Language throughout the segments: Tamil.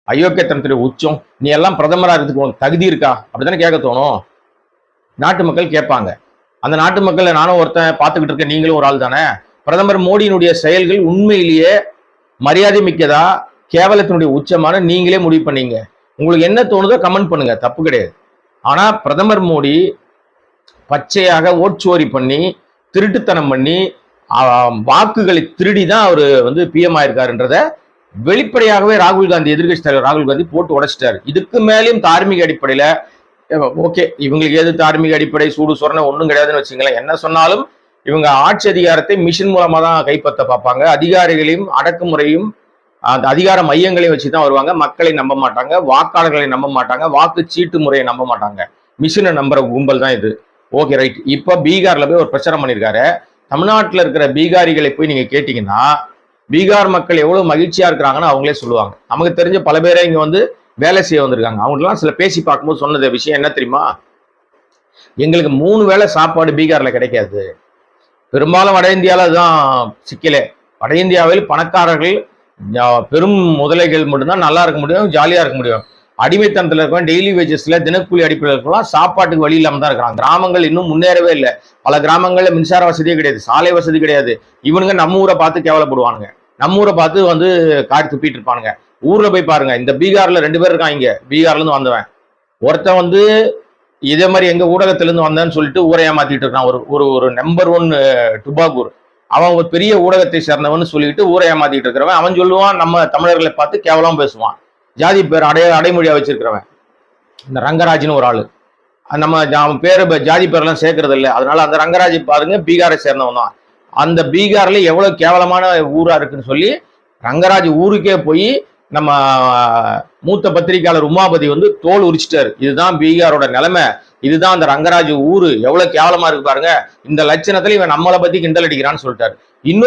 அயோக்கியத்தனத்துடைய உச்சம். நீ எல்லாம் பிரதமரா இருக்கிறதுக்கு உனக்கு தகுதி இருக்கா அப்படித்தானே கேட்க தோணும். நாட்டு மக்கள் கேட்பாங்க. அந்த நாட்டு மக்கள் நானும் ஒருத்தன் பார்த்துக்கிட்டு இருக்கேன், நீங்களும் ஒரு ஆள் தானே. பிரதமர் மோடியினுடைய செயல்கள் உண்மையிலேயே மரியாதை மிக்கதா கேவலத்தினுடைய உச்சமான நீங்களே முடிவு பண்ணீங்க. உங்களுக்கு என்ன தோணுதோ கமெண்ட் பண்ணுங்க, தப்பு கிடையாது. ஆனா பிரதமர் மோடி பச்சையாக ஓட்சோரி பண்ணி திருட்டுத்தனம் பண்ணி வாக்குகளை திருடி தான் அவர் வந்து பிஎம் ஆயிருக்காருன்றத வெளிப்படையாகவே ராகுல் காந்தி, எதிர்கட்சி தலைவர் ராகுல் காந்தி போட்டு உடைச்சிட்டாரு. இதுக்கு மேலேயும் தார்மீக அடிப்படையில ஓகே, இவங்களுக்கு எது தார்மீக அடிப்படை சூடு சொரணை ஒன்றும் கிடையாதுன்னு வச்சுங்களேன். என்ன சொன்னாலும் இவங்க ஆட்சி அதிகாரத்தை மிஷின் மூலமா தான் கைப்பற்ற பார்ப்பாங்க. அதிகாரிகளையும் அடக்குமுறையும் அந்த அதிகார மையங்களையும் வச்சுதான் வருவாங்க. மக்களை நம்ப மாட்டாங்க, வாக்காளர்களை நம்ப மாட்டாங்க, வாக்கு சீட்டு முறையை நம்ப மாட்டாங்க. மிஷினை நம்புற கும்பல் தான் இது. Okay right. இப்ப பீகார்ல போய் ஒரு பிரச்சாரம் பண்ணியிருக்காரு. தமிழ்நாட்டில் இருக்கிற பீகாரிகளை போய் நீங்க கேட்டீங்கன்னா பீகார் மக்கள் எவ்வளவு மகிழ்ச்சியா இருக்கிறாங்கன்னு அவங்களே சொல்லுவாங்க. நமக்கு தெரிஞ்ச பல பேரை இங்க வந்து வேலை செய்ய வந்திருக்காங்க. அவங்களெல்லாம் சில பேசி பார்க்கும்போது சொன்னது விஷயம் என்ன தெரியுமா? எங்களுக்கு 3 வேளை சாப்பாடு பீகார்ல கிடைக்காது. பெரும்பாலும் வட இந்தியாவில தான் சிக்கலே. வட இந்தியாவில் பணக்காரர்கள் பெரும் முதலைகள் மட்டும்தான் நல்லா இருக்க முடியும், ஜாலியா இருக்க முடியும். அடிமைத்தனத்தில் இருக்கவங்க டெய்லி வேஜஸ்ல தினக்கூலி அடிப்படையில் இருக்கலாம், சாப்பாட்டுக்கு வழி இல்லாம தான் இருக்கிறாங்க. கிராமங்கள் இன்னும் முன்னேறவே இல்லை. பல கிராமங்கள்ல மின்சார வசதியே கிடையாது, சாலை வசதி கிடையாது. இவனுங்க நம்ம ஊரை பார்த்து கேவலப்படுவானுங்க, நம்ம ஊரை பார்த்து வந்து காரி துப்பிட்டு இருப்பானுங்க. ஊர்ல போய் பாருங்க. இந்த பீகார்ல 2 பேர் இருக்காங்க. இங்க பீகார்ல இருந்து வந்தவன் ஒருத்தன் வந்து இதே மாதிரி எங்க ஊடகத்துல இருந்து வந்தேன்னு சொல்லிட்டு ஊரை ஏமாத்திட்டு இருக்கான். ஒரு நம்பர் 1 டுபாகூர். அவன் ஒரு பெரிய ஊடகத்தை சேர்ந்தவன் சொல்லிட்டு ஊரை ஏமாத்திட்டு இருக்கிறவன். அவன் சொல்லுவான் நம்ம தமிழர்களை பார்த்து கேவலம் பேசுவான். ஜாதி பேர் அடைமொழியா வச்சிருக்கிறவன் இந்த ரங்கராஜ்னு ஒரு ஆளு. நம்ம பேரு ஜாதி பேரெல்லாம் சேர்க்கறது இல்லை. அதனால அந்த ரங்கராஜ் பாருங்க, பீகாரை சேர்ந்தவன் தான். அந்த பீகார்ல எவ்வளவு கேவலமான ஊரா இருக்குன்னு சொல்லி ரங்கராஜ் ஊருக்கே போய் நம்ம மூத்த பத்திரிகையாளர் உமாபதி வந்து தோல் உரிச்சிட்டாரு. இதுதான் பீகாரோட நிலைமை, இதுதான் அந்த ரங்கராஜ் ஊரு, எவ்வளவு கேவலமா இருக்கு பாருங்க, இந்த லட்சணத்துல இவன் நம்மளை பத்தி கிண்டல் அடிக்கிறான்னு சொல்லிட்டாரு.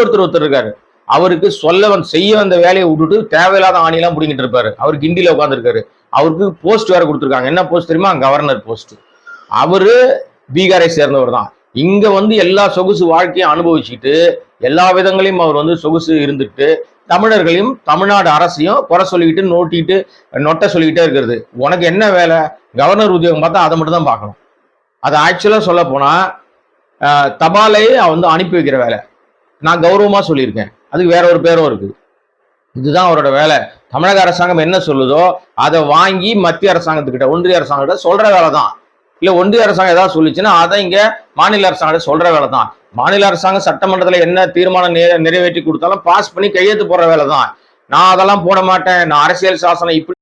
ஒருத்தர் இருக்காரு, அவருக்கு செய்ய வந்த வேலையை விட்டுட்டு தேவையில்லாத ஆணியெல்லாம் பிடிங்கிட்டு இருப்பாரு. அவர் கிண்டியில உட்காந்துருக்காரு. அவருக்கு போஸ்ட் வேற கொடுத்துருக்காங்க. என்ன போஸ்ட் தெரியுமா? Governor post. அவரு பீகாரை சேர்ந்தவர் தான். இங்க வந்து எல்லா சொகுசு வாழ்க்கையும் அனுபவிச்சுட்டு எல்லா விதங்களையும் அவர் வந்து சொகுசு இருந்துட்டு தமிழர்களையும் தமிழ்நாடு அரசையும் குறை சொல்லிக்கிட்டு நொட்டை சொல்லிக்கிட்டே இருக்கிறது. உனக்கு என்ன வேலை? கவர்னர் உத்தியோகம் பார்த்தா அதை மட்டும் தான் பார்க்கணும். அது ஆக்சுவலா சொல்ல போனா தபாலையே வந்து அனுப்பி வைக்கிற வேலை. நான் கௌரவமா சொல்லியிருக்கேன், அதுக்கு வேற ஒரு பேரும் இருக்கு. இதுதான் அவரோட வேலை. தமிழக அரசாங்கம் என்ன சொல்லுதோ அதை வாங்கி மத்திய அரசாங்கத்துக்கிட்ட, ஒன்றிய அரசாங்கத்திட்ட சொல்ற வேலை தான். இல்ல ஒன்றிய அரசாங்கம் ஏதாவது சொல்லிச்சுன்னா அதை இங்க மாநில அரசாங்கத்தை சொல்ற வேலை தான். மாநில அரசாங்கம் சட்டமன்றத்துல என்ன தீர்மானம் நிறைவேற்றி கொடுத்தாலும் பாஸ் பண்ணி கையெழுத்து போடுற வேலை தான். நான் அதெல்லாம் போட மாட்டேன், நான் அரசியல் சாசனம் இப்படி